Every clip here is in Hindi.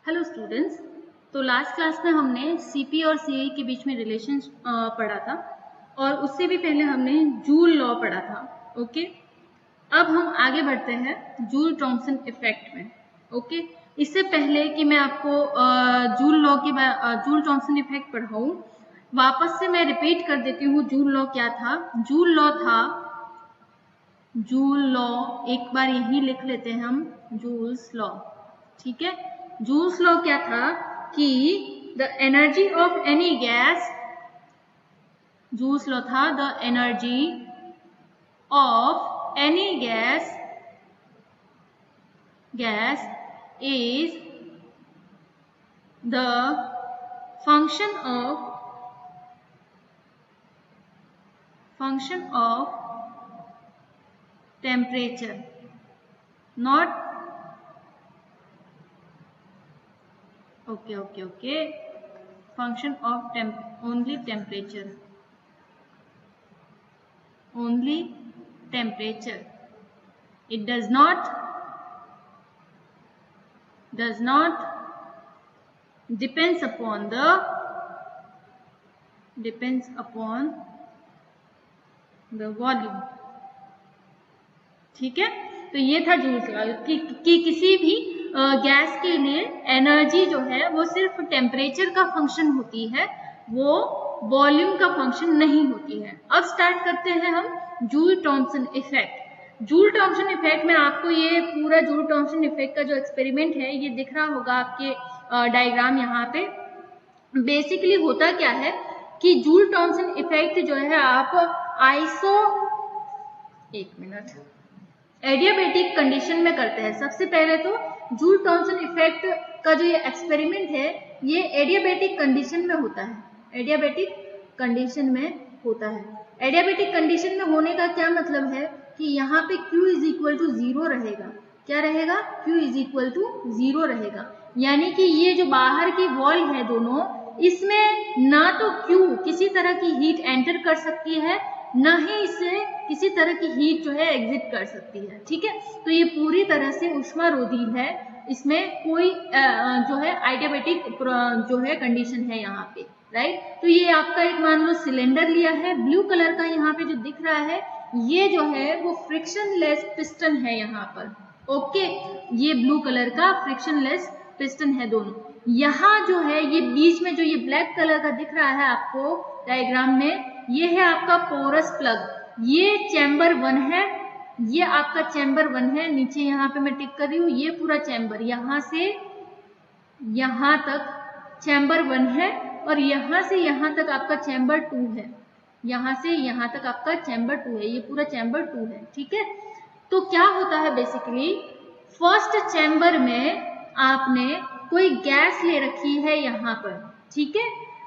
Hello students. तो लास्ट क्लास में हमने सीपी और सीआई के बीच में रिलेशन पढ़ा था और उससे भी पहले हमने जूल लॉ पढ़ा था। ओके, अब हम आगे बढ़ते हैं जूल थॉमसन इफेक्ट में। ओके, इससे पहले कि मैं आपको जूल थॉमसन इफेक्ट पढ़ाऊं, वापस से मैं रिपीट कर देती हूँ जूल लॉ क्या था। जूल लॉ एक बार यही लिख लेते हैं हम, जूल्स लॉ। ठीक है, जूल्स लॉ क्या था कि the energy of any gas, Joule's law था the energy of any gas is the function of temperature, not function of only temperature. It does not depends upon the volume. ठीक है, तो ये था जूल्स लॉ कि किसी भी गैस के लिए एनर्जी जो है वो सिर्फ टेम्परेचर का फंक्शन होती है, वो वॉल्यूम का फंक्शन नहीं होती है। अब स्टार्ट करते हैं हम Joule Thomson effect. Joule Thomson effect में आपको ये पूरा जूल थॉमसन इफेक्ट का जो एक्सपेरिमेंट है ये दिख रहा होगा आपके डायग्राम यहाँ पे। बेसिकली होता क्या है कि जूल थॉमसन इफेक्ट जो है आप एडियाबेटिक कंडीशन में करते हैं। सबसे पहले तो जूल थॉमसन इफेक्ट का जो ये एक्सपेरिमेंट है ये एडियाबेटिक कंडीशन में होता है। एडियाबेटिक कंडीशन में होने का क्या मतलब है कि यहाँ पे Q इज इक्वल टू 0 रहेगा। क्या रहेगा? Q इज इक्वल टू 0 रहेगा, यानी कि ये जो बाहर की वॉल है दोनों, इसमें ना तो Q किसी तरह की हीट एंटर कर सकती है, न ही इससे किसी तरह की हीट जो है एग्जिट कर सकती है। ठीक है, तो ये पूरी तरह से ऊष्मारोधी है, इसमें कोई जो है एडियाबेटिक जो है कंडीशन है यहाँ पे, राइट। तो ये आपका एक मान लो सिलेंडर लिया है, ब्लू कलर का यहाँ पे जो दिख रहा है ये जो है वो फ्रिक्शनलेस पिस्टन है यहाँ पर। ओके, ये ब्लू कलर का फ्रिक्शनलेस पिस्टन है दोनों। यहाँ जो है ये बीच में जो ये ब्लैक कलर का दिख रहा है आपको डायग्राम में, ये है आपका पोरस प्लग। ये चैम्बर 1 है, ये आपका चैम्बर 1 है। नीचे यहाँ पे मैं टिक कर रही हूँ, ये पूरा चैम्बर यहाँ से यहाँ तक चैम्बर 1 है और यहाँ से यहाँ तक आपका चैम्बर 2 है। यहाँ से यहाँ तक आपका चैम्बर 2 है, ये पूरा चैम्बर 2 है। ठीक है, तो क्या होता है बेसिकली, फर्स्ट चैम्बर में आपने कोई गैस ले रखी है यहाँ पर। ठीक है,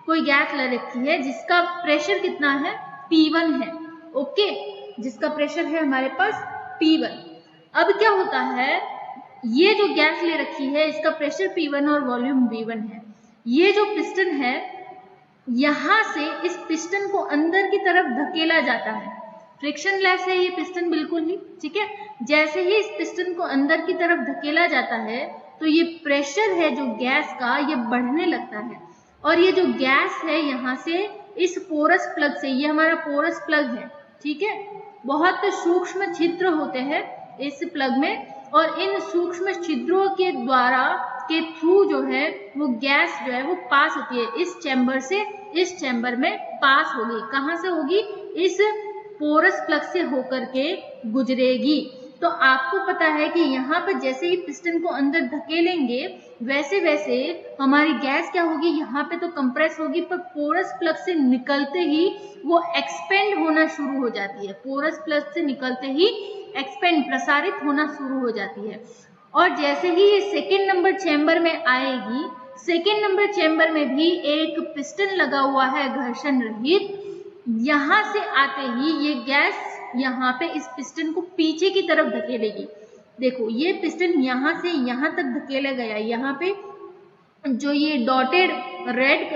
कोई गैस ले रखी है जिसका प्रेशर कितना है? P1 है। ओके, जिसका प्रेशर है हमारे पास P1। अब क्या होता है, ये जो गैस ले रखी है इसका प्रेशर P1 और वॉल्यूम V1 है। ये जो पिस्टन है यहाँ से इस पिस्टन को अंदर की तरफ धकेला जाता है। फ्रिक्शनलेस है ये पिस्टन बिल्कुल ही। ठीक है, जैसे ही इस पिस्टन को अंदर की तरफ धकेला जाता है तो ये प्रेशर है जो गैस का ये बढ़ने लगता है, और ये जो गैस है यहाँ से इस पोरस प्लग से, ये हमारा पोरस प्लग है। ठीक है, बहुत सूक्ष्म छिद्र होते हैं इस प्लग में, और इन सूक्ष्म छिद्रों के द्वारा के थ्रू जो है वो गैस जो है वो पास होती है, इस चैम्बर से इस चैम्बर में पास होगी। कहाँ से होगी? इस पोरस प्लग से होकर के गुजरेगी। तो आपको पता है कि यहाँ पर जैसे ही पिस्टन को अंदर धकेलेंगे वैसे वैसे हमारी गैस क्या होगी, यहाँ पे तो कंप्रेस होगी, पर पोरस प्लग से निकलते ही वो एक्सपेंड होना शुरू हो जाती है। पोरस प्लग से निकलते ही एक्सपेंड, प्रसारित होना शुरू हो जाती है। और जैसे ही ये सेकेंड नंबर चैम्बर में आएगी, सेकेंड नंबर चैम्बर में भी एक पिस्टन लगा हुआ है घर्षण रहित। यहाँ से आते ही ये गैस यहाँ पे इस पिस्टन को पीछे की तरफ धकेलेगी। देखो ये पिस्टन यहाँ से यहाँ तक धकेला गया, यहाँ पे जो ये डॉटेड रेड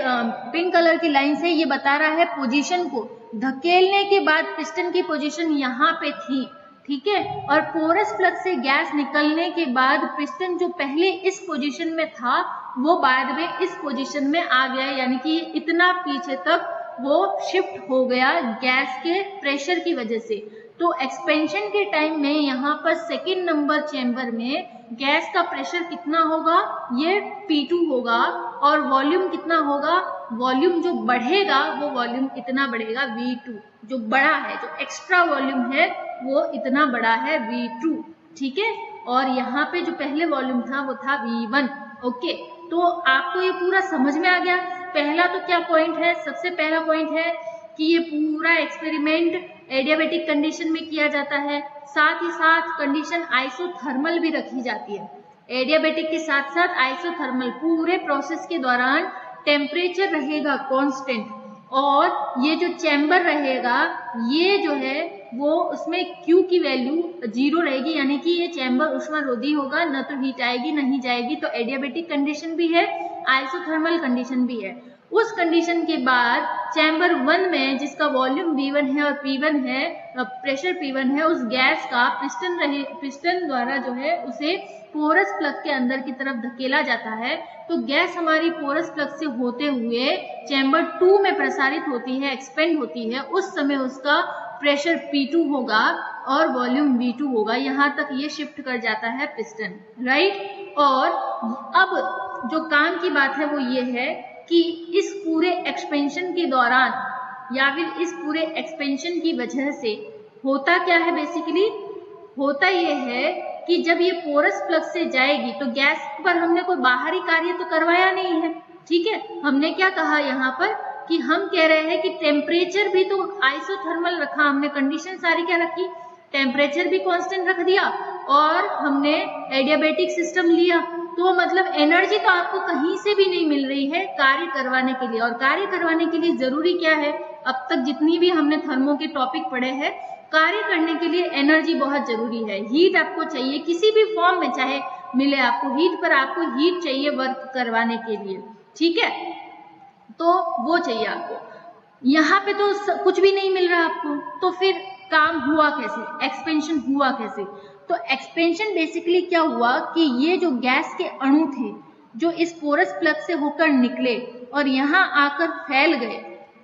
पिंक कलर की लाइन से ये बता रहा है पोजीशन को। धकेलने के बाद पिस्टन की पोजीशन यहाँ पे थी, ठीक है। और पोरस प्लग से गैस निकलने के बाद पिस्टन जो पहले इस पोजीशन में था वो बाद में इस पोजीशन में आ गया, यानी कि इतना पीछे तक वो शिफ्ट हो गया गैस के प्रेशर की वजह से। तो एक्सपेंशन के टाइम में यहाँ पर सेकेंड नंबर चैम्बर में गैस का प्रेशर कितना होगा, ये P2 होगा, और वॉल्यूम कितना होगा, वॉल्यूम जो बढ़ेगा वो वॉल्यूम इतना बढ़ेगा V2, जो बड़ा है, जो एक्स्ट्रा वॉल्यूम है वो इतना बड़ा है V2, ठीक है। और यहाँ पे जो पहले वॉल्यूम था वो था V1। ओके, तो आपको ये पूरा समझ में आ गया। पहला तो क्या पॉइंट है, सबसे पहला पॉइंट है कि ये पूरा एक्सपेरिमेंट एडियाबेटिक कंडीशन में किया जाता है, साथ ही साथ कंडीशन आइसोथर्मल भी रखी जाती है। एडियाबेटिक के साथ साथ आइसोथर्मल, पूरे प्रोसेस के दौरान टेम्परेचर रहेगा कांस्टेंट, और ये जो चैम्बर रहेगा ये जो है वो उसमें Q की वैल्यू 0 रहेगी, यानी कि ये चैम्बर ऊष्मारोधी होगा, न तो हीट आएगी न ही जाएगी। तो एडियाबेटिक कंडीशन भी है, आइसोथर्मल कंडीशन भी है। उस कंडीशन के बाद चैम्बर 1 में जिसका वॉल्यूम V1 है और P1 है, प्रेशर P1 है, उस गैस का पिस्टन द्वारा जो है उसे पोरस प्लग के अंदर की तरफ धकेला जाता है। तो गैस हमारी पोरस प्लग से होते हुए चैम्बर 2 में प्रसारित होती है, एक्सपेंड होती है। उस समय उसका प्रेशर P2 होगा और वॉल्यूम V2 होगा। यहाँ तक ये शिफ्ट कर जाता है पिस्टन, राइट। और अब जो काम की बात है वो ये है कि इस पूरे एक्सपेंशन के दौरान या फिर इस पूरे एक्सपेंशन की वजह से होता क्या है, बेसिकली होता ये है कि जब ये पोरस प्लग से जाएगी तो गैस पर हमने कोई बाहरी कार्य तो करवाया नहीं है, ठीक है। हमने क्या कहा यहाँ पर कि हम कह रहे हैं कि टेम्परेचर भी तो आइसोथर्मल रखा हमने, कंडीशन सारी क्या रखी, टेम्परेचर भी कांस्टेंट रख दिया और हमने एडियाबेटिक सिस्टम लिया। तो मतलब एनर्जी तो आपको कहीं से भी नहीं मिल रही है कार्य करवाने के लिए। और कार्य करवाने के लिए जरूरी क्या है, अब तक जितनी भी हमने थर्मो के टॉपिक पढ़े हैं, कार्य करने के लिए एनर्जी बहुत जरूरी है। हीट आपको चाहिए किसी भी फॉर्म में चाहे मिले आपको हीट, पर आपको हीट चाहिए वर्क करवाने के लिए, ठीक है। तो वो चाहिए आपको, यहाँ पे तो कुछ भी नहीं मिल रहा आपको, तो फिर काम हुआ कैसे, एक्सपेंशन हुआ कैसे। तो एक्सपेंशन बेसिकली क्या हुआ कि ये जो गैस के अणु थे जो इस पोरस प्लग से होकर निकले और यहाँ आकर फैल गए,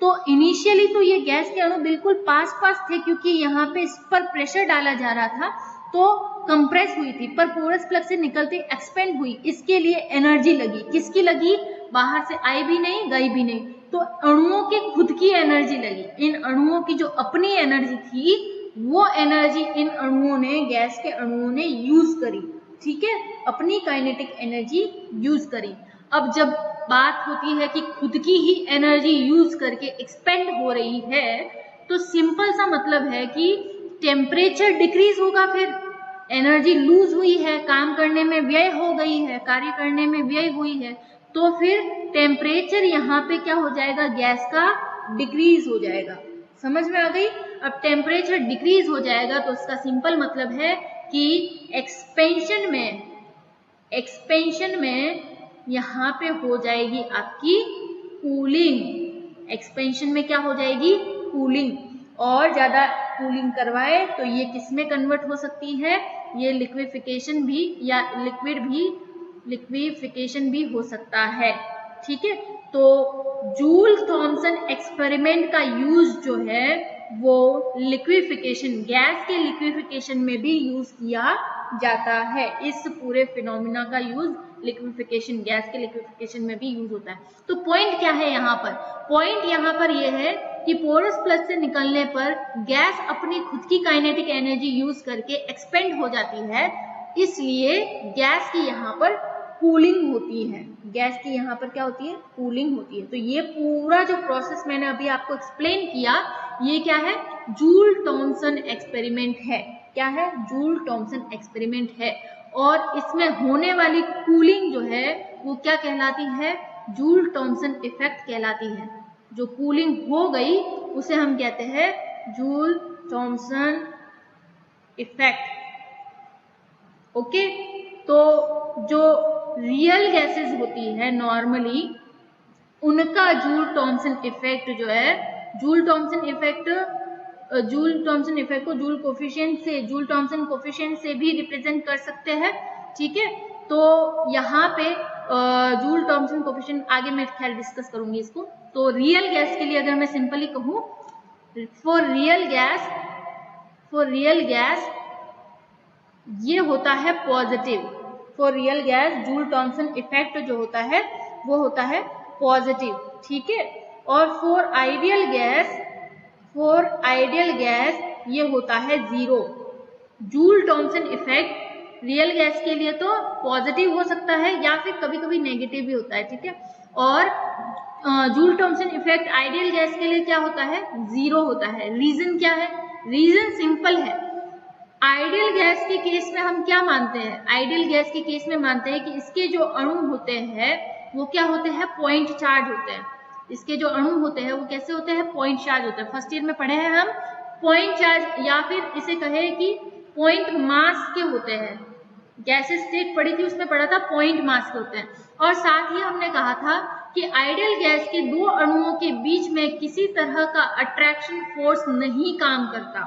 तो इनिशियली तो ये गैस के अणु बिल्कुल पास पास थे क्योंकि यहाँ पे इस पर प्रेशर डाला जा रहा था, तो कंप्रेस हुई थी, पर पोरस प्लग से निकलते एक्सपेंड हुई। इसके लिए एनर्जी लगी, किसकी लगी, बाहर से आई भी नहीं गई भी नहीं, तो अणुओं की खुद की एनर्जी लगी। इन अणुओं की जो अपनी एनर्जी थी वो एनर्जी इन अणुओं ने, गैस के अणुओं ने यूज करी, ठीक है, अपनी काइनेटिक एनर्जी यूज करी। अब जब बात होती है कि खुद की ही एनर्जी यूज करके एक्सपेंड हो रही है, तो सिंपल सा मतलब है कि टेम्परेचर डिक्रीज होगा, फिर एनर्जी लूज हुई है, काम करने में व्यय हो गई है, कार्य करने में व्यय हुई है, तो फिर टेम्परेचर यहाँ पे क्या हो जाएगा, गैस का डिक्रीज हो जाएगा। समझ में आ गई। अब टेम्परेचर डिक्रीज हो जाएगा तो उसका सिंपल मतलब है कि एक्सपेंशन में यहाँ पे हो जाएगी आपकी कूलिंग। एक्सपेंशन में क्या हो जाएगी, कूलिंग। और ज्यादा कूलिंग करवाए तो ये किस में कन्वर्ट हो सकती है, ये लिक्विफिकेशन भी या लिक्विफिकेशन भी हो सकता है, ठीक है। तो जूल थॉमसन एक्सपेरिमेंट का यूज जो है वो लिक्विफिकेशन, गैस के लिक्विफिकेशन में भी यूज किया जाता है। इस पूरे फिनोमिना का यूज लिक्विफिकेशन, गैस के लिक्विफिकेशन में भी यूज होता है। तो पॉइंट क्या है यहाँ पर, पॉइंट यहाँ पर यह है कि पोरस प्लग से निकलने पर गैस अपनी खुद की काइनेटिक एनर्जी यूज करके एक्सपेंड हो जाती है, इसलिए गैस की यहाँ पर कूलिंग होती है। गैस की यहाँ पर क्या होती है, कूलिंग होती है। तो ये पूरा जो प्रोसेस मैंने अभी आपको एक्सप्लेन किया, ये क्या है, जूल थॉमसन एक्सपेरिमेंट है। क्या है, जूल थॉमसन एक्सपेरिमेंट है। और इसमें होने वाली कूलिंग जो है वो क्या कहलाती है, जूल थॉमसन इफेक्ट कहलाती है। जो कूलिंग हो गई उसे हम कहते हैं जूल थॉमसन इफेक्ट। ओके, तो जो रियल गैसेस होती है नॉर्मली, उनका जूल थॉमसन इफेक्ट जो है, Joule Thomson effect Joule Thomson effect को जूल थॉमसन कोफिशिएंट से भी रिप्रेजेंट कर सकते हैं, ठीक है। तो यहाँ पे जूल थॉमसन कोफिशिएंट आगे मैं खैर डिस्कस करूंगी इसको। तो रियल गैस के लिए अगर मैं सिंपली कहूँ, फॉर रियल गैस ये होता है positive. For real gas Joule Thomson effect जो होता है वो होता है पॉजिटिव, ठीक है। और फॉर आइडियल गैस ये होता है 0। Joule Thomson effect real gas के लिए तो पॉजिटिव हो सकता है या फिर कभी कभी नेगेटिव भी होता है, ठीक है। और Joule Thomson effect ideal gas के लिए क्या होता है, 0 होता है। रीजन क्या है, रीजन सिंपल है। आइडियल गैस के केस में हम क्या मानते हैं, आइडियल गैस के केस में मानते हैं कि इसके जो अणु होते हैं वो क्या होते हैं, पॉइंट चार्ज होते हैं। इसके जो अणु होते हैं वो कैसे होते हैं, पॉइंट चार्ज होते हैं। फर्स्ट ईयर में पढ़े हैं हम पॉइंट चार्ज, या फिर इसे कहे कि पॉइंट मास के होते हैं। गैसेस स्टेट पढ़ी थी उसमें पढ़ा था पॉइंट मास के होते हैं। और साथ ही हमने कहा था कि आइडियल गैस के दो अणुओं के बीच में किसी तरह का अट्रैक्शन फोर्स नहीं काम करता,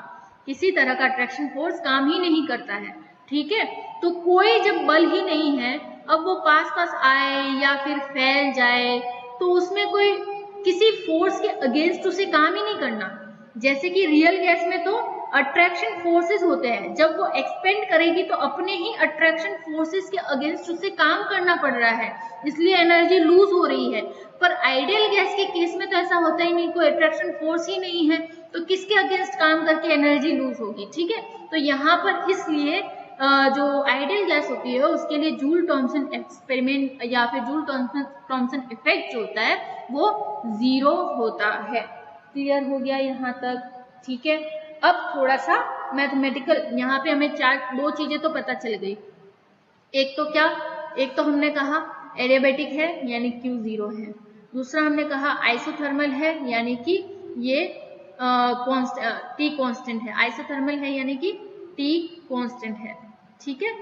किसी तरह का अट्रैक्शन फोर्स काम ही नहीं करता है, ठीक है। तो कोई जब बल ही नहीं है, अब वो पास आए या फिर फैल जाए तो उसमें कोई किसी फोर्स के अगेंस्ट उसे काम ही नहीं करना। जैसे कि रियल गैस में तो अट्रैक्शन फोर्सेस होते हैं, जब वो एक्सपेंड करेगी तो अपने ही अट्रैक्शन फोर्सेस के अगेंस्ट उसे काम करना पड़ रहा है, इसलिए एनर्जी लूज हो रही है। पर आइडियल गैस के केस में तो ऐसा होता ही नहीं, कोई अट्रैक्शन फोर्स ही नहीं है, तो किसके अगेंस्ट काम करके एनर्जी लूज होगी, ठीक है। तो यहाँ पर इसलिए जो आइडियल गैस होती है उसके लिए जूल थॉमसन एक्सपेरिमेंट या फिर जूल थॉमसन इफेक्ट जो होता है वो 0 होता है। क्लियर हो गया यहाँ तक, ठीक है। अब थोड़ा सा मैथमेटिकल, यहाँ पे हमें दो चीजें तो पता चल गई। एक तो क्या, एक तो हमने कहा एडियाबैटिक है यानी Q 0 है। दूसरा हमने कहा आइसोथर्मल है यानी कि ये T कांस्टेंट है। आइसोथर्मल है यानी कि T कांस्टेंट है, ठीक है,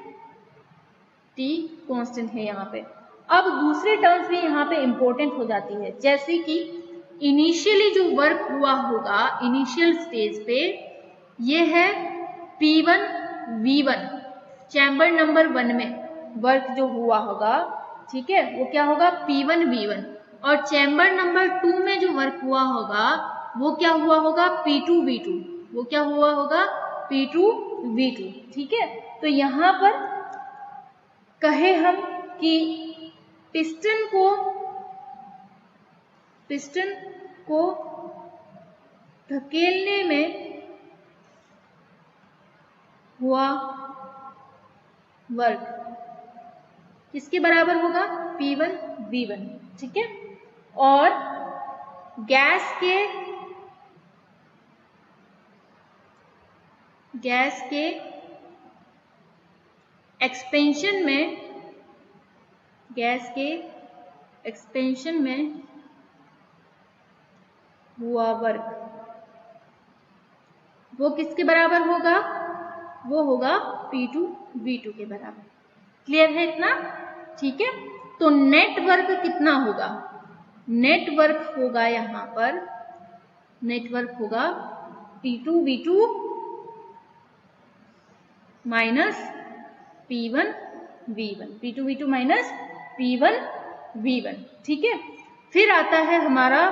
T कांस्टेंट है यहाँ पे। अब दूसरे टर्म्स भी यहाँ पे इंपॉर्टेंट हो जाती है, जैसे कि इनिशियली जो वर्क हुआ होगा इनिशियल स्टेज पे, ये है P1 V1, चैम्बर नंबर 1 में वर्क जो हुआ होगा, ठीक है, वो क्या होगा P1 V1। और चैम्बर नंबर 2 में जो वर्क हुआ होगा वो क्या हुआ होगा P2 V2, वो क्या हुआ होगा P2 V2, ठीक है। तो यहाँ पर कहे हम कि पिस्टन को धकेलने में हुआ वर्क किसके बराबर होगा, P1 V1, ठीक है। और गैस के एक्सपेंशन में हुआ वर्क वो किसके बराबर होगा, वो होगा P2 V2 के बराबर। क्लियर है इतना, ठीक है। तो नेट वर्क कितना होगा, नेट वर्क होगा यहाँ पर, नेट वर्क होगा P2 V2 minus P1 V1, P2 V2 minus P1 V1, ठीक है। फिर आता है हमारा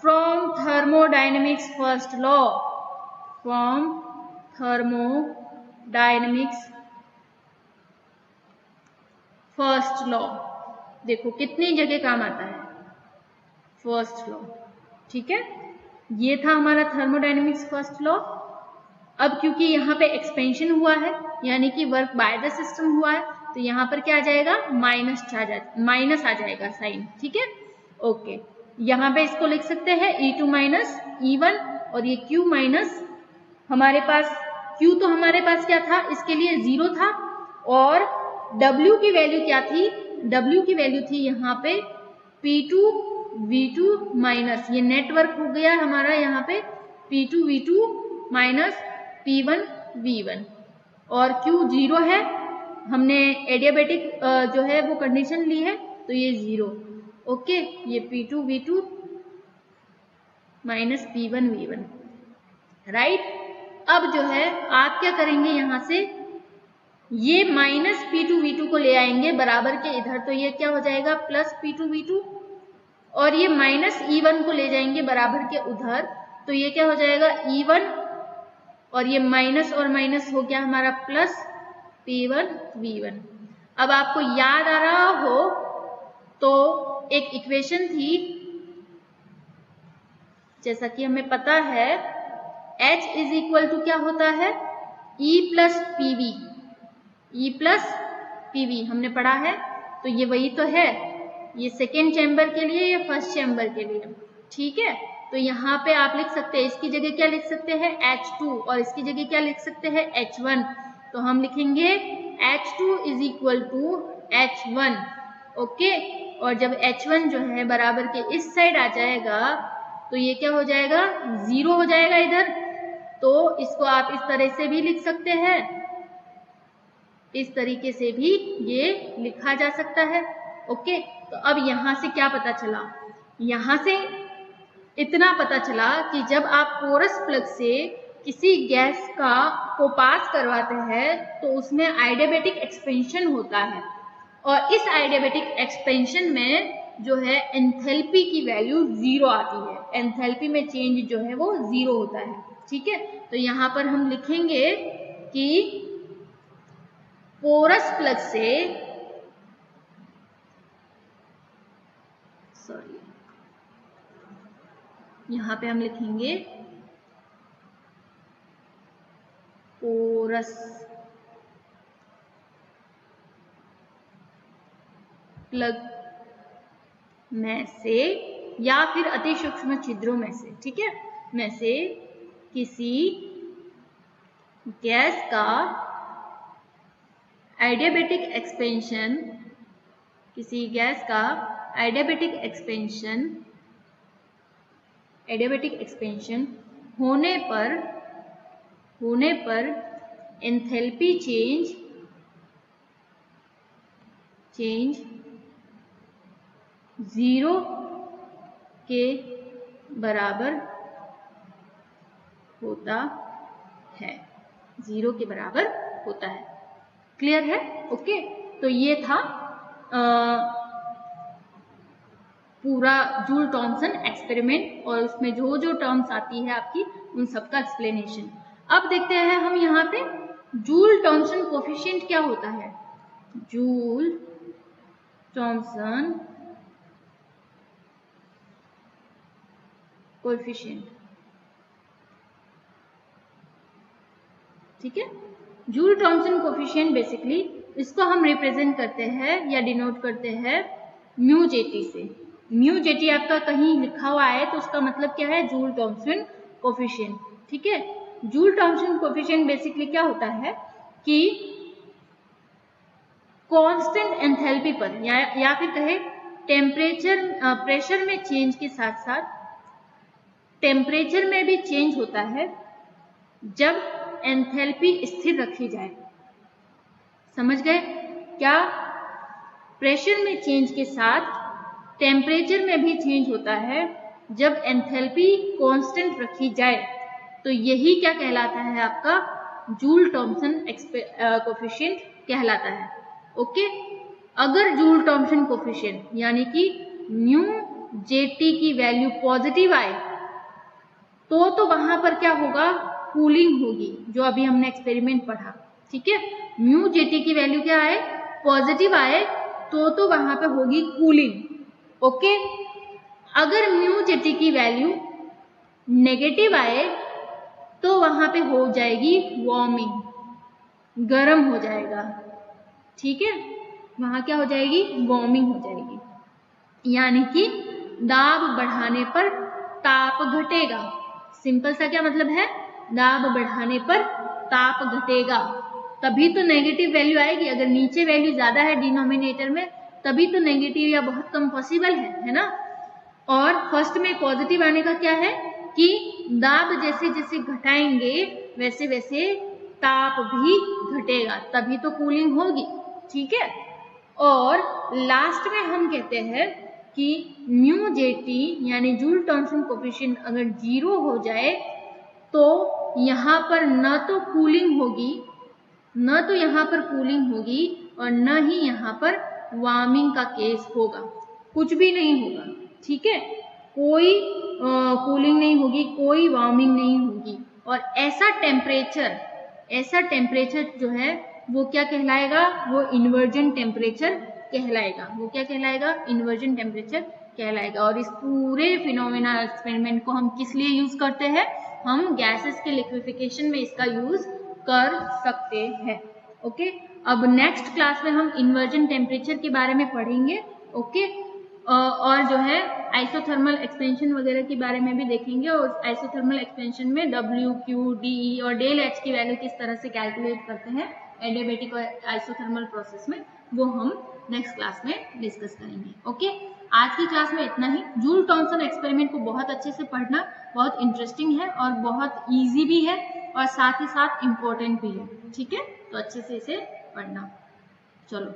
from thermodynamics first law, from thermodynamics first law. देखो कितनी जगह काम आता है फर्स्ट लॉ, ठीक है। ये था हमारा थर्मोडायनेमिक्स फर्स्ट लॉ। अब क्योंकि यहाँ पे एक्सपेंशन हुआ है यानी कि वर्क बाय द सिस्टम हुआ है, तो यहाँ पर क्या आ जाएगा, माइनस आ जाएगा साइन, ठीक है, ओके। यहाँ पे इसको लिख सकते हैं E2 माइनस E1, और ये Q माइनस, हमारे पास Q तो हमारे पास क्या था, इसके लिए 0 था, और W की वैल्यू क्या थी, W की वैल्यू थी यहाँ पे P2 V2 माइनस, ये नेटवर्क हो गया हमारा यहाँ पे P2 V2 minus P1 V1, और Q 0 है, हमने एडियाबैटिक जो है वो कंडीशन ली है तो ये 0, ओके। ये P2 V2 minus P1 V1, right. अब जो है आप क्या करेंगे, यहाँ से ये माइनस P2V2 को ले आएंगे बराबर के इधर, तो ये क्या हो जाएगा प्लस P2V2, और ये माइनस E1 को ले जाएंगे बराबर के उधर, तो ये क्या हो जाएगा E1, और ये माइनस और माइनस हो गया हमारा प्लस P1V1। अब आपको याद आ रहा हो तो एक इक्वेशन थी, जैसा कि हमें पता है H इज इक्वल टू क्या होता है, E plus PV, E plus PV हमने पढ़ा है, तो ये वही तो है, ये सेकेंड चैम्बर के लिए या फर्स्ट चैम्बर के लिए, ठीक है। तो यहाँ पे आप लिख सकते हैं, इसकी जगह क्या लिख सकते हैं H2, और इसकी जगह क्या लिख सकते हैं H1, तो हम लिखेंगे H2 is equal to H1, okay. और जब H1 जो है बराबर के इस साइड आ जाएगा तो ये क्या हो जाएगा, 0 हो जाएगा इधर, तो इसको आप इस तरह से भी लिख सकते हैं, इस तरीके से भी ये लिखा जा सकता है, ओके। तो अब यहाँ से क्या पता चला, यहाँ से इतना पता चला कि जब आप पोरस प्लग से किसी गैस को पास करवाते हैं तो उसमें आइडियाबैटिक एक्सपेंशन होता है, और इस आइडियाबैटिक एक्सपेंशन में जो है एंथैल्पी की वैल्यू 0 आती है, एंथैल्पी में चेंज जो है वो 0 होता है, ठीक है। तो यहाँ पर हम लिखेंगे कि पोरस प्लग से, सॉरी, यहाँ पे हम लिखेंगे पोरस प्लग में से या फिर अति सूक्ष्म छिद्रों में से, ठीक है, में से किसी गैस का आइडियाबैटिक एक्सपेंशन, किसी गैस का आइडियाबैटिक एक्सपेंशन होने पर एंथैल्पी चेंज 0 के बराबर होता है, 0 के बराबर होता है। क्लियर है, ओके। तो ये था पूरा जूल थॉमसन एक्सपेरिमेंट, और उसमें जो जो टर्म्स आती है आपकी उन सबका एक्सप्लेनेशन। अब देखते हैं हम यहाँ पे जूल थॉमसन कोफिशिएंट क्या होता है। जूल थॉमसन कोएफिशिएंट, ठीक है। जूल थॉमसन कोएफिशिएंट बेसिकली इसको हम रिप्रेजेंट करते हैं या डिनोट करते हैं म्यू जेटी से। म्यू जेटी आपका कहीं लिखा हुआ है तो उसका मतलब क्या है, जूल थॉमसन कोएफिशिएंट, ठीक है। जूल थॉमसन कोएफिशिएंट बेसिकली क्या होता है कि कांस्टेंट एंथैल्पी पर या फिर कहे प्रेशर में चेंज के साथ साथ टेम्परेचर में भी चेंज होता है जब एंथैल्पी स्थिर रखी जाए। समझ गए क्या? प्रेशर में चेंज के साथ टेम्परेचर में भी चेंज होता है जब एंथैल्पी कांस्टेंट रखी जाए, तो यही क्या कहलाता है, आपका जूल थॉमसन कोएफिशिएंट कहलाता है। ओके, अगर जूल थॉमसन कोएफिशिएंट यानी कि म्यू जेटी की वैल्यू पॉजिटिव आए तो वहां पर क्या होगा, कूलिंग होगी, जो अभी हमने एक्सपेरिमेंट पढ़ा। ठीक है, म्यू जेटी की वैल्यू क्या आए, पॉजिटिव आए तो वहां पे होगी कूलिंग। ओके, अगर म्यू जेटी की वैल्यू नेगेटिव आए तो वहां पे हो जाएगी वार्मिंग, गर्म हो जाएगा। ठीक है, वहां क्या हो जाएगी, वार्मिंग हो जाएगी, यानी कि दाब बढ़ाने पर ताप घटेगा। सिंपल सा क्या मतलब है, दाब बढ़ाने पर ताप घटेगा, तभी तो नेगेटिव वैल्यू आएगी। अगर नीचे वैल्यू ज्यादा है डिनोमिनेटर में तभी तो नेगेटिव या बहुत कम पॉसिबल है ना। और फर्स्ट में पॉजिटिव आने का क्या है कि दाब जैसे जैसे घटाएंगे वैसे वैसे ताप भी घटेगा, तभी तो कूलिंग होगी। ठीक है, और लास्ट में हम कहते हैं कि म्यू जेटी यानी जूल थॉमसन कोएफिशिएंट अगर 0 हो जाए तो यहाँ पर न तो कूलिंग होगी, न तो यहाँ पर कूलिंग होगी और न ही यहाँ पर वार्मिंग का केस होगा, कुछ भी नहीं होगा। ठीक है, कोई कूलिंग नहीं होगी, कोई वार्मिंग नहीं होगी। और ऐसा टेम्परेचर जो है वो क्या कहलाएगा, वो इन्वर्जन टेम्परेचर कहलाएगा। वो क्या कहलाएगा, इन्वर्जन टेम्परेचर कहलाएगा। और इस पूरे फिनोमेना एक्सपेरिमेंट को हम किस लिए यूज करते हैं, हम गैसेस के लिक्विफिकेशन में इसका यूज कर सकते हैं। ओके, अब नेक्स्ट क्लास में हम इन्वर्जन टेम्परेचर के बारे में पढ़ेंगे। ओके, और जो है आइसोथर्मल एक्सपेंशन वगैरह के बारे में भी देखेंगे। और आइसोथर्मल एक्सपेंशन में W, Q, DE और डेल H की वैल्यू किस तरह से कैलकुलेट करते हैं एडियाबेटिक और आइसोथर्मल प्रोसेस में, वो हम नेक्स्ट क्लास में डिस्कस करेंगे। ओके, आज की क्लास में इतना ही। जूल थॉमसन एक्सपेरिमेंट को बहुत अच्छे से पढ़ना, बहुत इंटरेस्टिंग है और बहुत ईजी भी है और साथ ही साथ इम्पोर्टेंट भी है। ठीक है, तो अच्छे से इसे पढ़ना। चलो।